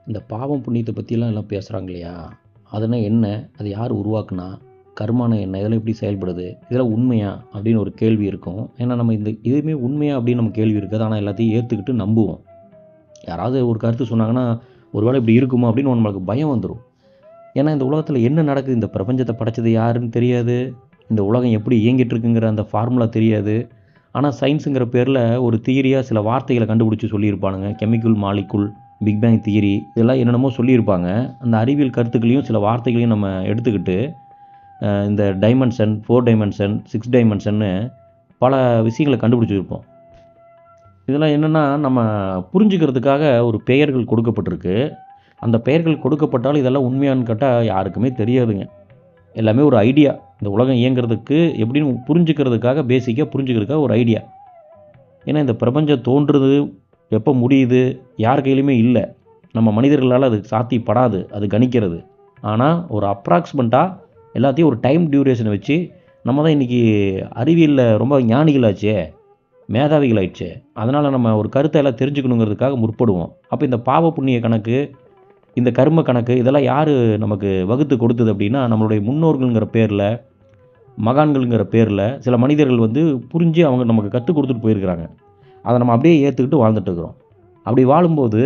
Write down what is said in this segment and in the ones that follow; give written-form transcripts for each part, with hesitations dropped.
இந்த பாவம் புண்ணியத்தை பற்றிலாம் எல்லாம் பேசுகிறாங்க இல்லையா? அதெல்லாம் என்ன? அது யார் உருவாக்குனா? கர்மானா என்ன? இதெல்லாம் எப்படி செயல்படுது? இதெல்லாம் உண்மையா? அப்படின்னு ஒரு கேள்வி இருக்கும். ஏன்னா நம்ம இந்த எதுவுமே உண்மையா அப்படின்னு நம்ம கேள்வி இருக்காது. ஆனால் எல்லாத்தையும் ஏற்றுக்கிட்டு நம்புவோம். யாராவது ஒரு கருத்து சொன்னாங்கன்னா, ஒரு வேளை இப்படி இருக்குமோ அப்படின்னு நம்மளுக்கு பயம் வந்துரும். ஏன்னா இந்த உலகத்தில் என்ன நடக்குது? இந்த பிரபஞ்சத்தை படைச்சது யாருன்னு தெரியாது. இந்த உலகம் எப்படி இயங்கிட்டு இருக்குங்கிற அந்த ஃபார்முலா தெரியாது. ஆனால் சயின்ஸுங்கிற பேரில் ஒரு தியரியாக சில வார்த்தைகளை கண்டுபிடிச்சி சொல்லியிருப்பானுங்க. Chemical molecule, big bang theory இதெல்லாம் என்னென்னமோ சொல்லியிருப்பாங்க. அந்த அறிவியல் கருத்துக்களையும் சில வார்த்தைகளையும் நம்ம எடுத்துக்கிட்டு இந்த டைமென்ஷன், 4 டைமென்ஷன், 6 டைமென்ஷன்னு பல விஷயங்களை கண்டுபிடிச்சிருப்போம். இதெல்லாம் என்னென்னா நம்ம புரிஞ்சுக்கிறதுக்காக ஒரு பெயர்கள் கொடுக்கப்பட்டிருக்கு. அந்த பெயர்கள் கொடுக்கப்பட்டாலும் இதெல்லாம் உண்மையான்னு கேட்டால் யாருக்குமே தெரியாதுங்க. எல்லாமே ஒரு ஐடியா. இந்த உலகம் இயங்குறதுக்கு எப்படின்னு புரிஞ்சுக்கிறதுக்காக பேசிக்காக புரிஞ்சுக்கிறதுக்காக ஒரு ஐடியா. ஏன்னா இந்த பிரபஞ்சம் தோன்றுறது எப்போ முடியுது யார் கையிலுமே இல்லை. நம்ம மனிதர்களால் அது சாத்தியப்படாது அது கணிக்கிறது. ஆனால் ஒரு அப்ராக்சிமெண்ட்டாக எல்லாத்தையும் ஒரு டைம் டியூரேஷனை வச்சு நம்ம தான் இன்றைக்கி அறிவியலில் ரொம்ப ஞானிகளாச்சே, மேதாவிகளாயிடுச்சே. அதனால் நம்ம ஒரு கருத்தை எல்லாம் தெரிஞ்சுக்கணுங்கிறதுக்காக முற்படுவோம். அப்போ இந்த பாவ புண்ணிய கணக்கு, இந்த கர்ம கணக்கு இதெல்லாம் யார் நமக்கு வகுத்து கொடுத்தது அப்படின்னா, நம்மளுடைய முன்னோர்கள்ங்கிற பேரில், மகான்கள்ங்கிற பேரில் சில மனிதர்கள் புரிஞ்சு அவங்க நமக்கு கற்றுக் கொடுத்துட்டு போயிருக்கிறாங்க. அதை நம்ம அப்படியே ஏற்றுக்கிட்டு வாழ்ந்துட்டுருக்குறோம். அப்படி வாழும்போது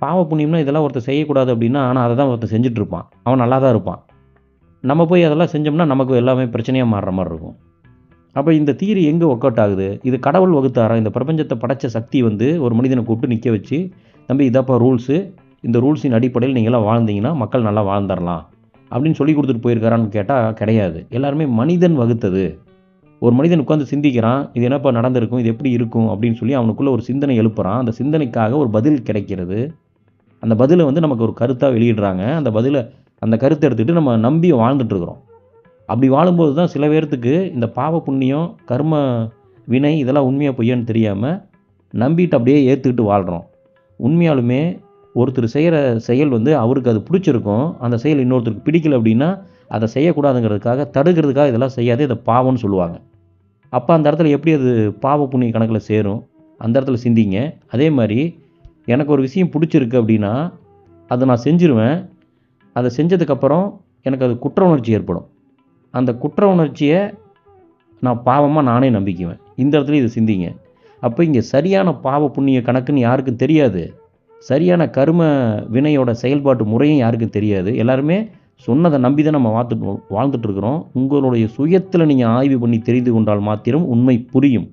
பாவ புண்ணியம்னா இதெல்லாம் ஒருத்தர் செய்யக்கூடாது அப்படின்னா, ஆனால் அதை தான் ஒருத்தர் செஞ்சுட்ருப்பான். அவன் நல்லா தான் இருப்பான். நம்ம போய் அதெல்லாம் செஞ்சோம்னா நமக்கு எல்லாமே பிரச்சனையாக மாறுற மாதிரி இருக்கும். அப்போ இந்த தியரி எங்கே ஒர்க் அவுட் ஆகுது? இது கடவுள் வகுத்தாரா? இந்த பிரபஞ்சத்தை படைச்ச சக்தி ஒரு மனிதனை கூப்பிட்டு நிற்க வச்சு, தம்பி இதாப்பா ரூல்ஸு, இந்த ரூல்ஸின் அடிப்படையில் நீங்களாம் வாழ்ந்தீங்கன்னா மக்கள் நல்லா வாழ்ந்துடலாம் அப்படின்னு சொல்லி கொடுத்துட்டு போயிருக்காரான்னு கேட்டால் கிடையாது. எல்லாருமே மனிதன் வகுத்தது. ஒரு மனிதன் உட்காந்து சிந்திக்கிறான், இது என்னப்பா நடந்திருக்கும், இது எப்படி இருக்கும் அப்படின்னு சொல்லி அவனுக்குள்ளே ஒரு சிந்தனை எழுப்புறான். அந்த சிந்தனைக்காக ஒரு பதில் கிடைக்கிறது. அந்த பதிலை நமக்கு ஒரு கருத்தாக வெளியிடுறாங்க. அந்த கருத்தை எடுத்துக்கிட்டு நம்ம நம்பி வாழ்ந்துட்டுருக்குறோம். அப்படி வாழும்போது தான் சில பேர்த்துக்கு இந்த பாவ புண்ணியம், கர்ம வினை இதெல்லாம் உண்மையாக பொய்யான்னு தெரியாமல் நம்பிட்டு அப்படியே ஏற்றுக்கிட்டு வாழ்கிறோம். உண்மையாலுமே ஒருத்தர் செய்கிற செயல் அவருக்கு அது பிடிச்சிருக்கும். அந்த செயல் இன்னொருத்தருக்கு பிடிக்கல அப்படின்னா அதை செய்யக்கூடாதுங்கிறதுக்காக தடுக்கிறதுக்காக இதெல்லாம் செய்யாதே இதை பாவம்னு சொல்லுவாங்க. அப்போ அந்த இடத்துல எப்படி அது பாவ புண்ணிய கணக்கில் சேரும்? அந்த இடத்துல சிந்திங்க. அதே மாதிரி எனக்கு ஒரு விஷயம் பிடிச்சிருக்கு அப்படின்னா அதை நான் செஞ்சுருவேன். அதை செஞ்சதுக்கப்புறம் எனக்கு அது குற்ற உணர்ச்சி ஏற்படும். அந்த குற்ற உணர்ச்சியை நான் பாவமாக நானே நம்பிக்குவேன். இந்த இடத்துல இது சிந்திங்க. அப்போ இங்கே சரியான பாவ புண்ணிய கணக்குன்னு யாருக்கும் தெரியாது. சரியான கர்ம வினையோட செயல்பாட்டு முறையும் யாருக்கும் தெரியாது. எல்லாருமே சொன்னதை நம்பி தான் நம்ம வாழ்ந்துட்டுருக்குறோம். உங்களுடைய சுயத்தில் நீங்கள் ஆய்வு பண்ணி தெரிந்து கொண்டால் மாத்திரம் உண்மை புரியும்.